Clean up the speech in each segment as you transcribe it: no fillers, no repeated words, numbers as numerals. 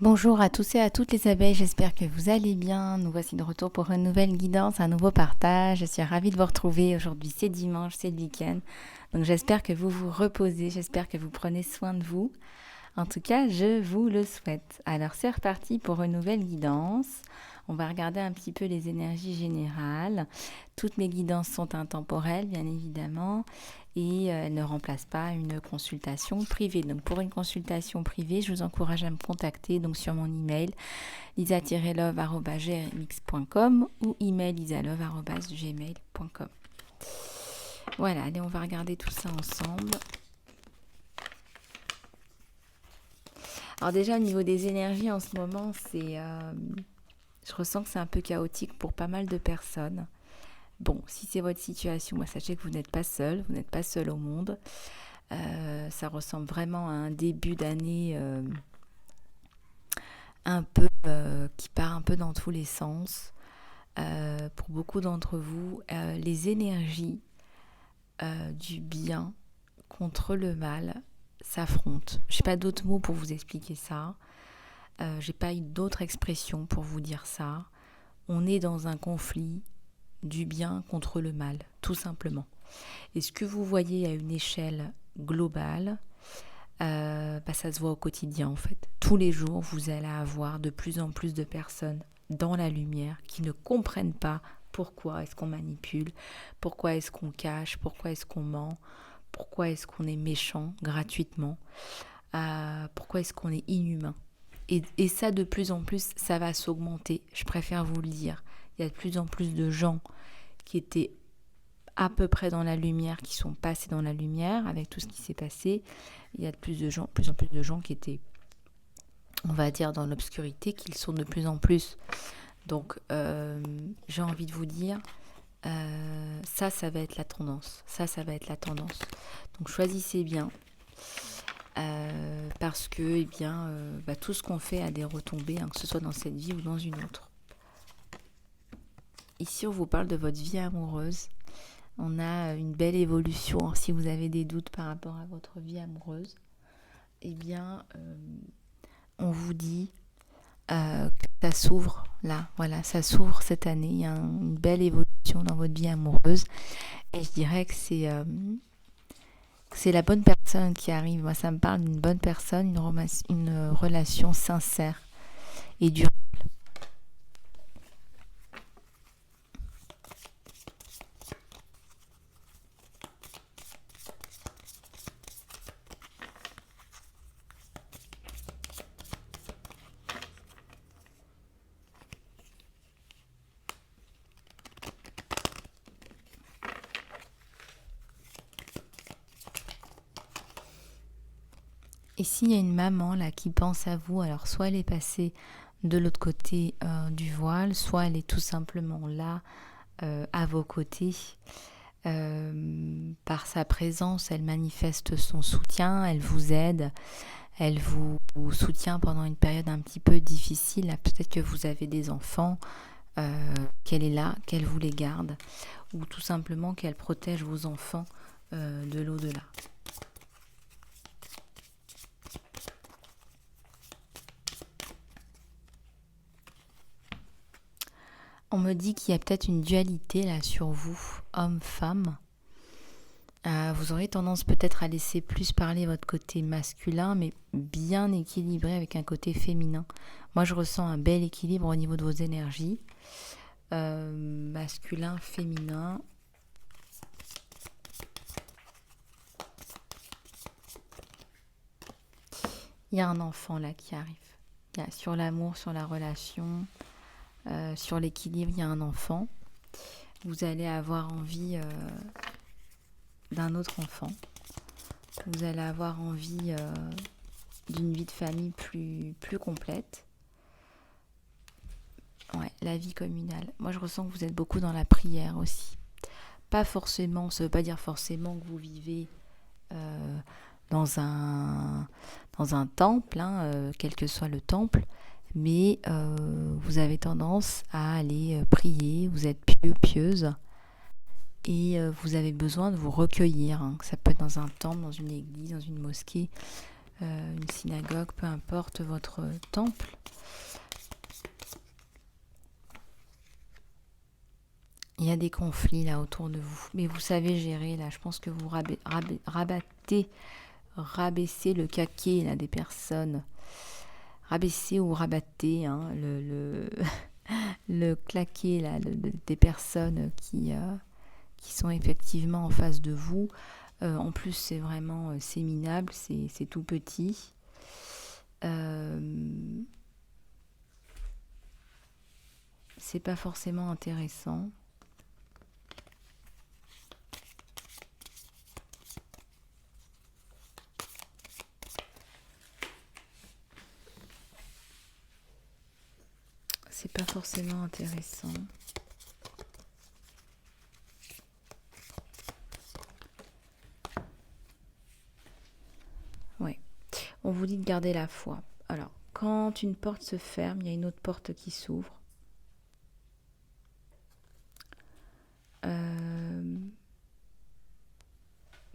Bonjour à tous et à toutes les abeilles, j'espère que vous allez bien. Nous voici de retour pour une nouvelle guidance, un nouveau partage. Je suis ravie de vous retrouver. Aujourd'hui c'est dimanche, c'est le week-end. Donc j'espère que vous vous reposez, j'espère que vous prenez soin de vous. En tout cas, je vous le souhaite. Alors c'est reparti pour une nouvelle guidance. On va regarder un petit peu les énergies générales. Toutes mes guidances sont intemporelles, bien évidemment, et elles ne remplacent pas une consultation privée. Donc pour une consultation privée, je vous encourage à me contacter donc sur mon email lisa-love@gmx.com ou email lisalove@gmail.com. Voilà, allez, on va regarder tout ça ensemble. Alors déjà au niveau des énergies en ce moment, je ressens que c'est un peu chaotique pour pas mal de personnes. Bon, si c'est votre situation, sachez que vous n'êtes pas seul, vous n'êtes pas seul au monde. Ça ressemble vraiment à un début d'année un peu qui part un peu dans tous les sens. Pour beaucoup d'entre vous, les énergies du bien contre le mal s'affrontent. Je n'ai pas d'autres mots pour vous expliquer ça. J'ai pas eu d'autre expression pour vous dire ça. On est dans un conflit du bien contre le mal, tout simplement. Et ce que vous voyez à une échelle globale, ça se voit au quotidien en fait. Tous les jours, vous allez avoir de plus en plus de personnes dans la lumière qui ne comprennent pas pourquoi est-ce qu'on manipule, pourquoi est-ce qu'on cache, pourquoi est-ce qu'on ment, pourquoi est-ce qu'on est méchant gratuitement, pourquoi est-ce qu'on est inhumain. Et ça, de plus en plus, ça va s'augmenter. Je préfère vous le dire. Il y a de plus en plus de gens qui étaient à peu près dans la lumière, qui sont passés dans la lumière avec tout ce qui s'est passé. Il y a de plus en plus de gens qui étaient, on va dire, dans l'obscurité, qui le sont de plus en plus. Donc, j'ai envie de vous dire, ça va être la tendance. Ça va être la tendance. Donc, choisissez bien. Parce que tout ce qu'on fait a des retombées, que ce soit dans cette vie ou dans une autre. Ici, on vous parle de votre vie amoureuse. On a une belle évolution. Alors, si vous avez des doutes par rapport à votre vie amoureuse, on vous dit que ça s'ouvre là. Voilà, ça s'ouvre cette année. Il y a une belle évolution dans votre vie amoureuse. Et je dirais que c'est la bonne personne qui arrive. Moi, ça me parle d'une bonne personne, une relation sincère et durable. Et s'il y a une maman là qui pense à vous, alors soit elle est passée de l'autre côté du voile, soit elle est tout simplement là à vos côtés. Par sa présence, elle manifeste son soutien, elle vous aide, elle vous soutient pendant une période un petit peu difficile. Là, peut-être que vous avez des enfants, qu'elle est là, qu'elle vous les garde, ou tout simplement qu'elle protège vos enfants de l'au-delà. On me dit qu'il y a peut-être une dualité là sur vous, homme-femme. Vous aurez tendance peut-être à laisser plus parler votre côté masculin, mais bien équilibré avec un côté féminin. Moi, je ressens un bel équilibre au niveau de vos énergies. Masculin, féminin. Il y a un enfant là qui arrive. Sur l'amour, sur la relation, sur l'équilibre, il y a un enfant. Vous allez avoir envie d'un autre enfant. Vous allez avoir envie d'une vie de famille plus complète. Ouais, la vie communale. Moi, je ressens que vous êtes beaucoup dans la prière aussi. Pas forcément, ça ne veut pas dire forcément que vous vivez dans un temple, quel que soit le temple, mais vous avez tendance à aller prier, vous êtes pieux, pieuse, et vous avez besoin de vous recueillir. Ça peut être dans un temple, dans une église, dans une mosquée. une synagogue, peu importe votre temple. Il y a des conflits là autour de vous, mais vous savez gérer là. Je pense que vous rabaissez le caquet là des personnes. Rabaissez ou rabattez le claquet là des personnes qui sont effectivement en face de vous. En plus, c'est vraiment c'est minable, c'est tout petit. C'est pas forcément intéressant. C'est pas forcément intéressant. Ouais. On vous dit de garder la foi. Alors, quand une porte se ferme, il y a une autre porte qui s'ouvre.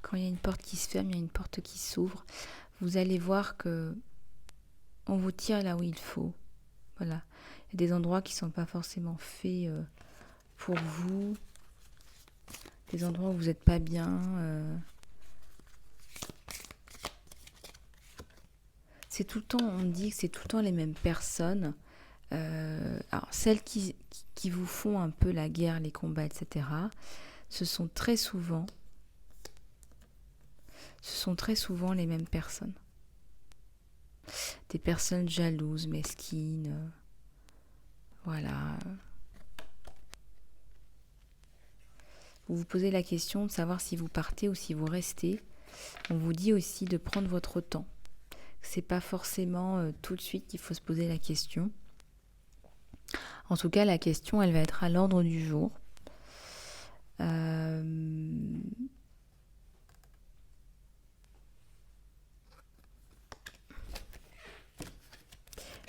Quand il y a une porte qui se ferme, il y a une porte qui s'ouvre. Vous allez voir que on vous tire là où il faut. Voilà. Il y a des endroits qui ne sont pas forcément faits pour vous. Des endroits où vous n'êtes pas bien. C'est tout le temps, on dit que c'est tout le temps les mêmes personnes. Alors, celles qui vous font un peu la guerre, les combats, etc., ce sont très souvent les mêmes personnes. Des personnes jalouses, mesquines. Voilà. Vous vous posez la question de savoir si vous partez ou si vous restez. On vous dit aussi de prendre votre temps. C'est pas forcément tout de suite qu'il faut se poser la question. En tout cas, la question, elle va être à l'ordre du jour.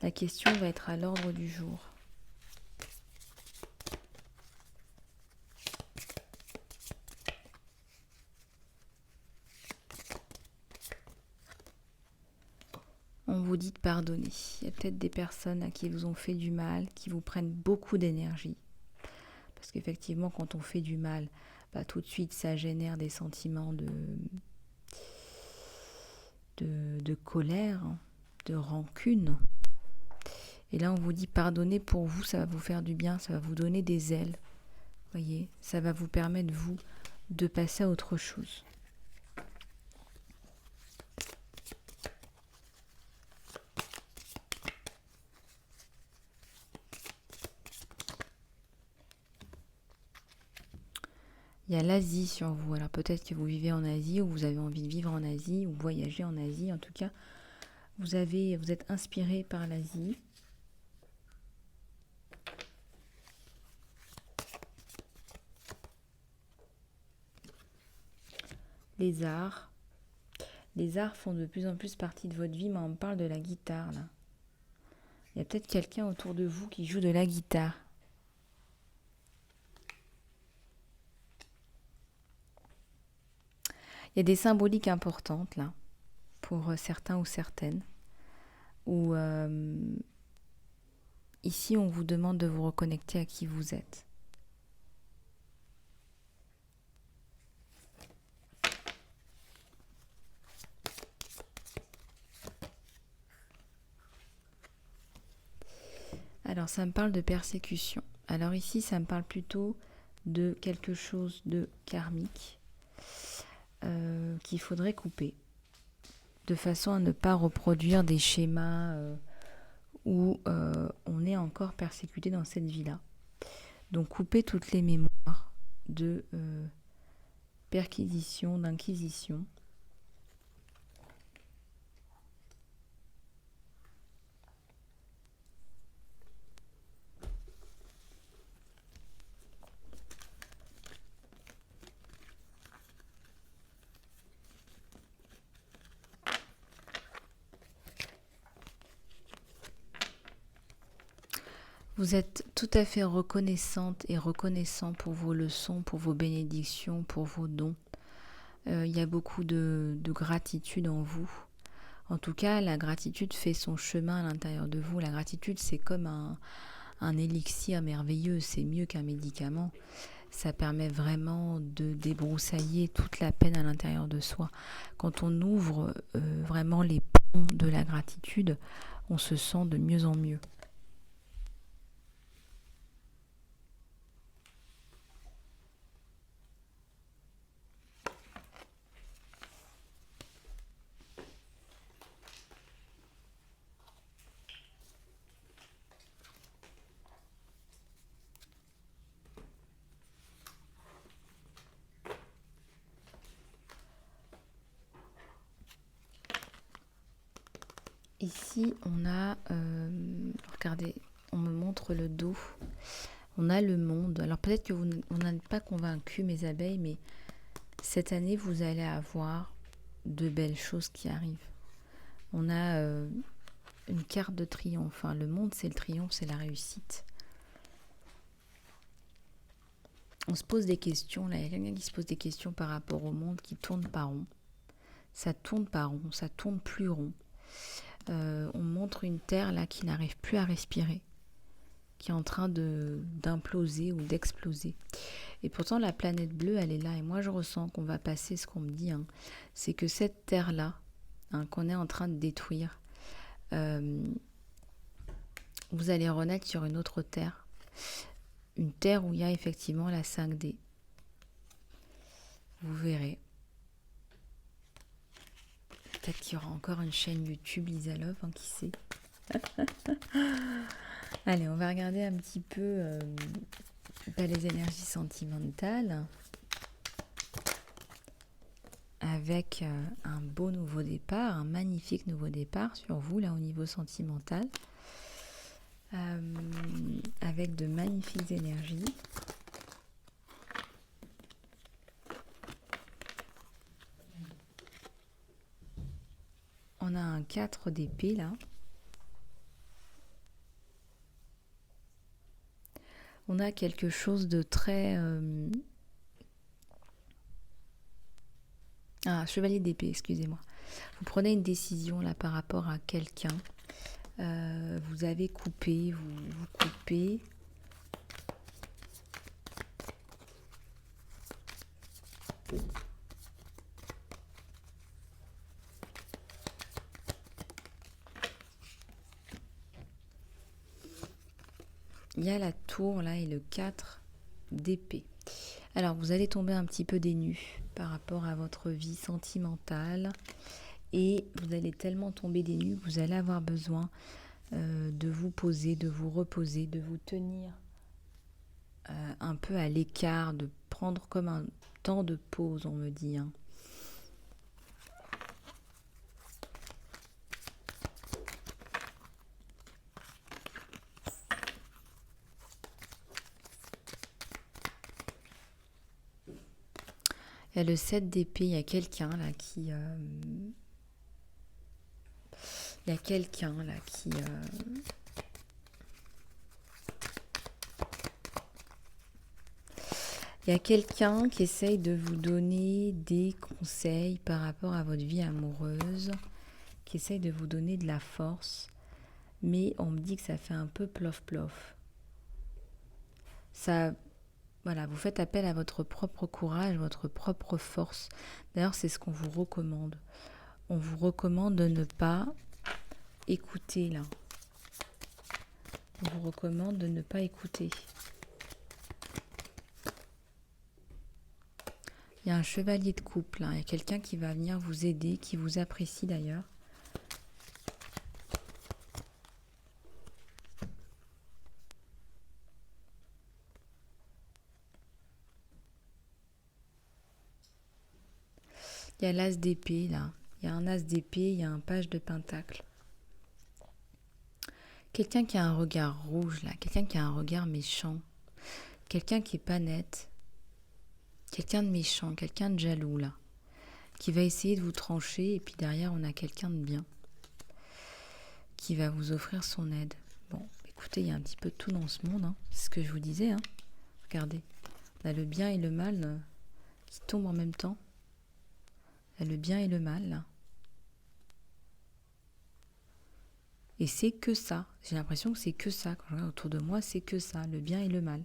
La question va être à l'ordre du jour. On vous dit de pardonner. Il y a peut-être des personnes à qui vous ont fait du mal, qui vous prennent beaucoup d'énergie. Parce qu'effectivement, quand on fait du mal, tout de suite, ça génère des sentiments de colère, de rancune. Et là, on vous dit pardonner pour vous, ça va vous faire du bien, ça va vous donner des ailes. Voyez, ça va vous permettre, vous, de passer à autre chose. Il y a l'Asie sur vous. Alors peut-être que vous vivez en Asie ou vous avez envie de vivre en Asie ou voyager en Asie. En tout cas, vous êtes inspiré par l'Asie. Les arts. Les arts font de plus en plus partie de votre vie, mais on me parle de la guitare là. Il y a peut-être quelqu'un autour de vous qui joue de la guitare. Il y a des symboliques importantes là, pour certains ou certaines. Où ici on vous demande de vous reconnecter à qui vous êtes. Alors ça me parle de persécution. Alors ici ça me parle plutôt de quelque chose de karmique qu'il faudrait couper, de façon à ne pas reproduire des schémas où on est encore persécuté dans cette vie-là. Donc couper toutes les mémoires de perquisition, d'inquisition. Vous êtes tout à fait reconnaissante et reconnaissant pour vos leçons, pour vos bénédictions, pour vos dons. Il y a beaucoup de gratitude en vous. En tout cas, la gratitude fait son chemin à l'intérieur de vous. La gratitude, c'est comme un élixir merveilleux, c'est mieux qu'un médicament. Ça permet vraiment de débroussailler toute la peine à l'intérieur de soi. Quand on ouvre vraiment les ponts de la gratitude, on se sent de mieux en mieux. Ici, on a, regardez, on me montre le dos. On a le monde. Alors peut-être que vous n'êtes pas convaincu, mes abeilles, mais cette année, vous allez avoir de belles choses qui arrivent. On a une carte de triomphe. Enfin, le monde, c'est le triomphe, c'est la réussite. On se pose des questions. Là, il y a quelqu'un qui se pose des questions par rapport au monde qui tourne pas rond. Ça tourne pas rond, ça tourne plus rond. On montre une terre là qui n'arrive plus à respirer, qui est en train d'imploser ou d'exploser. Et pourtant la planète bleue, elle est là. Et moi je ressens qu'on va passer ce qu'on me dit. C'est que cette terre-là, qu'on est en train de détruire, vous allez renaître sur une autre terre. Une terre où il y a effectivement la 5D. Vous verrez. Peut-être qu'il y aura encore une chaîne YouTube Lisa Love, qui sait. Allez, on va regarder un petit peu les énergies sentimentales avec un beau nouveau départ, un magnifique nouveau départ sur vous, là, au niveau sentimental, avec de magnifiques énergies. On a un 4 d'épée, là. On a quelque chose de très... chevalier d'épée, excusez-moi. Vous prenez une décision là par rapport à quelqu'un. Vous avez coupé, vous coupez. Il y a la tour là et le 4 d'épée. Alors vous allez tomber un petit peu des nues par rapport à votre vie sentimentale et vous allez tellement tomber des nues que vous allez avoir besoin de vous poser, de vous reposer, de vous tenir un peu à l'écart, de prendre comme un temps de pause, on me dit. Il y a le 7 d'épée, il y a quelqu'un là qui... Il y a quelqu'un là qui... Il y a quelqu'un qui essaye de vous donner des conseils par rapport à votre vie amoureuse, qui essaye de vous donner de la force, mais on me dit que ça fait un peu plof-plof. Ça... Voilà, vous faites appel à votre propre courage, votre propre force. D'ailleurs, c'est ce qu'on vous recommande. On vous recommande de ne pas écouter, là. On vous recommande de ne pas écouter. Il y a un chevalier de couple, il y a quelqu'un qui va venir vous aider, qui vous apprécie d'ailleurs. Il y a l'as d'épée là, il y a un as d'épée, il y a un page de pentacle. Quelqu'un qui a un regard rouge là, quelqu'un qui a un regard méchant, quelqu'un qui est pas net, quelqu'un de méchant, quelqu'un de jaloux là, qui va essayer de vous trancher et puis derrière on a quelqu'un de bien, qui va vous offrir son aide. Bon, écoutez, il y a un petit peu de tout dans ce monde, c'est ce que je vous disais. Regardez, on a le bien et le mal qui tombent en même temps. Il y a le bien et le mal. Et c'est que ça. J'ai l'impression que c'est que ça. Quand je regarde autour de moi, c'est que ça, le bien et le mal.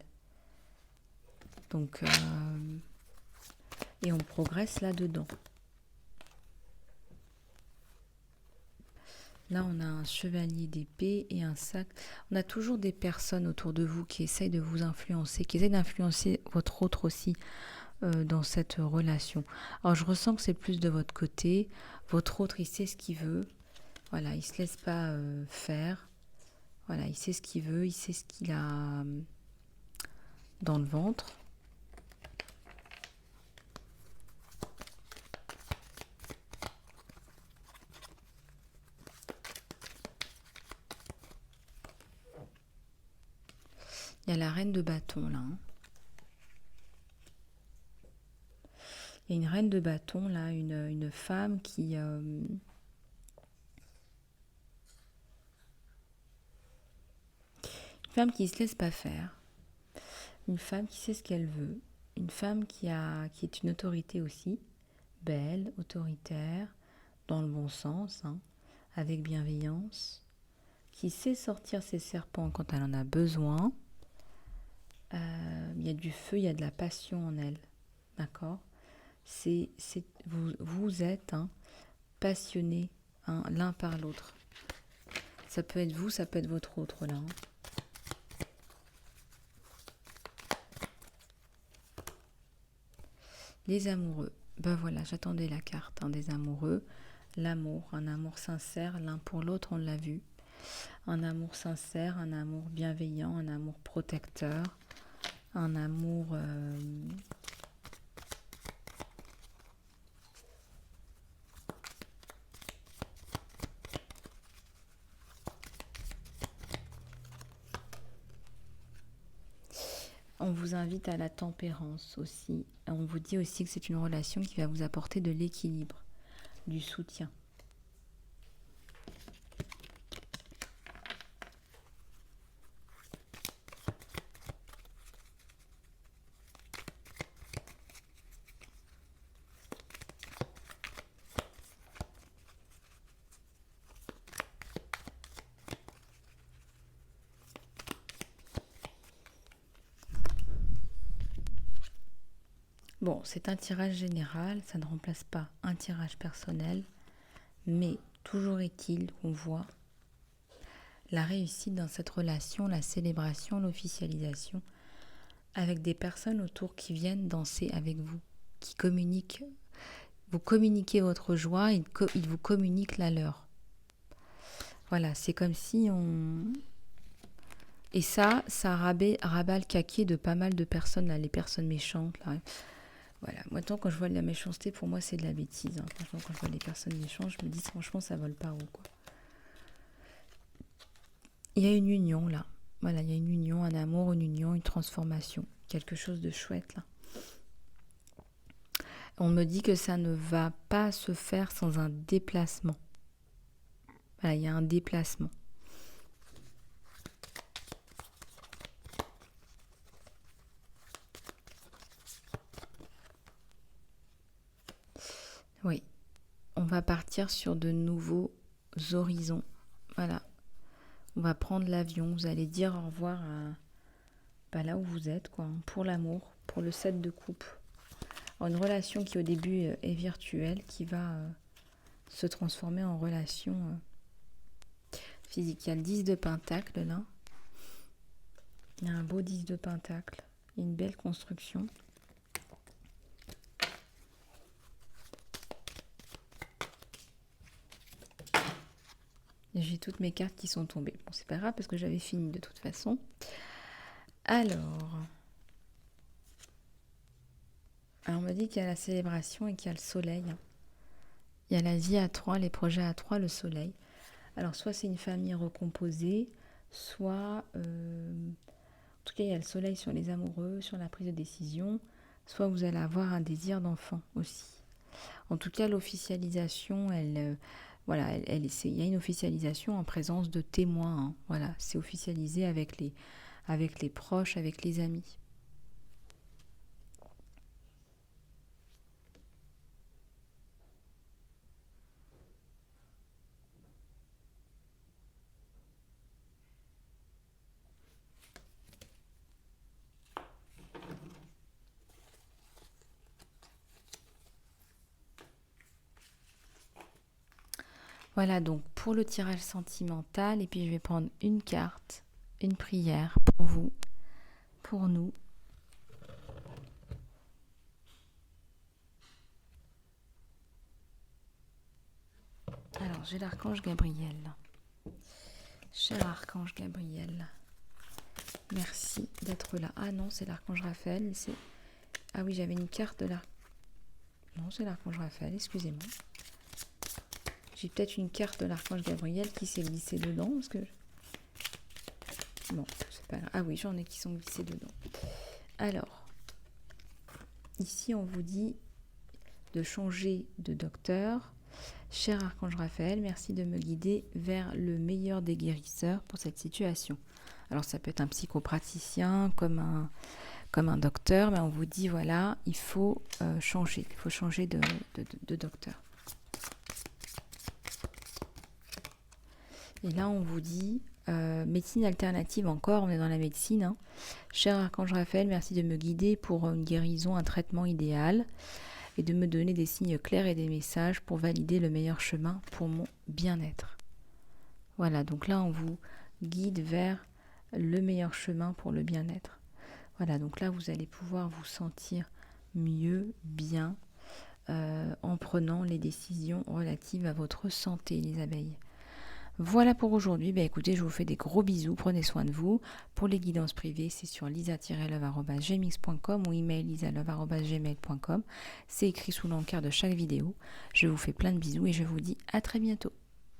Donc, et on progresse là-dedans. Là, on a un chevalier d'épée et un sac. On a toujours des personnes autour de vous qui essayent de vous influencer, qui essayent d'influencer votre autre aussi dans cette relation. Alors, je ressens que c'est plus de votre côté. Votre autre, il sait ce qu'il veut. Voilà, il ne se laisse pas faire. Voilà, il sait ce qu'il veut, il sait ce qu'il a dans le ventre. Il y a la reine de bâton là. Il y a une reine de bâton là, une femme qui... une femme qui ne se laisse pas faire. Une femme qui sait ce qu'elle veut. Une femme qui est une autorité aussi. Belle, autoritaire, dans le bon sens, hein, avec bienveillance. Qui sait sortir ses serpents quand elle en a besoin. Il y a du feu, il y a de la passion en elle. D'accord ? Vous êtes passionnés l'un par l'autre. Ça peut être vous, ça peut être votre autre là. Les amoureux. Ben voilà, j'attendais la carte des amoureux. L'amour, un amour sincère l'un pour l'autre, on l'a vu. Un amour sincère, un amour bienveillant, un amour protecteur, un amour... On vous invite à la tempérance aussi. On vous dit aussi que c'est une relation qui va vous apporter de l'équilibre, du soutien. Bon, c'est un tirage général, ça ne remplace pas un tirage personnel, mais toujours est-il qu'on voit la réussite dans cette relation, la célébration, l'officialisation, avec des personnes autour qui viennent danser avec vous, qui communiquent. Vous communiquez votre joie, ils vous communiquent la leur. Voilà, c'est comme si on... Et ça rabat le caquet de pas mal de personnes, là, les personnes méchantes, là. Voilà, moi, tant quand je vois de la méchanceté, pour moi, c'est de la bêtise. Franchement, quand je vois des personnes méchantes, je me dis, franchement, ça vole pas haut, quoi. Il y a une union, là. Voilà, il y a une union, un amour, une union, une transformation. Quelque chose de chouette, là. On me dit que ça ne va pas se faire sans un déplacement. Voilà, il y a un déplacement. Oui, on va partir sur de nouveaux horizons. Voilà, on va prendre l'avion. Vous allez dire au revoir là où vous êtes, quoi, pour l'amour, pour le 7 de coupe. Alors, une relation qui au début est virtuelle, qui va se transformer en relation physique. Il y a le 10 de pentacle là. Il y a un beau 10 de pentacle. Il y a une belle construction. J'ai toutes mes cartes qui sont tombées. Bon, c'est pas grave parce que j'avais fini de toute façon. Alors, on m'a dit qu'il y a la célébration et qu'il y a le soleil. Il y a la vie à 3, les projets à 3, le soleil. Alors, soit c'est une famille recomposée, soit... en tout cas, il y a le soleil sur les amoureux, sur la prise de décision. Soit vous allez avoir un désir d'enfant aussi. En tout cas, l'officialisation, voilà, il y a une officialisation en présence de témoins. Voilà, c'est officialisé avec les proches, avec les amis. Voilà donc pour le tirage sentimental, et puis je vais prendre une carte, une prière pour vous, pour nous. Alors j'ai l'archange Gabriel. Cher archange Gabriel, merci d'être là. Ah non, c'est l'archange Raphaël. Ah oui, j'avais une carte de l'archange. Non, c'est l'archange Raphaël, excusez-moi. J'ai peut-être une carte de l'archange Gabriel qui s'est glissée dedans. Parce que... Bon, c'est pas grave. Ah oui, j'en ai qui sont glissés dedans. Alors, ici on vous dit de changer de docteur. Cher archange Raphaël, merci de me guider vers le meilleur des guérisseurs pour cette situation. Alors ça peut être un psychopraticien comme un docteur, mais on vous dit voilà, il faut changer de docteur. Et là on vous dit médecine alternative encore, on est dans la médecine. Hein. Cher archange Raphaël, merci de me guider pour une guérison, un traitement idéal, et de me donner des signes clairs et des messages pour valider le meilleur chemin pour mon bien-être. Voilà, donc là on vous guide vers le meilleur chemin pour le bien-être. Voilà, donc là vous allez pouvoir vous sentir mieux, bien, en prenant les décisions relatives à votre santé, les abeilles. Voilà pour aujourd'hui. Écoutez, je vous fais des gros bisous. Prenez soin de vous. Pour les guidances privées, c'est sur lisa-love@gmx.com ou email lisalove@gmail.com. C'est écrit sous l'encart de chaque vidéo. Je vous fais plein de bisous et je vous dis à très bientôt.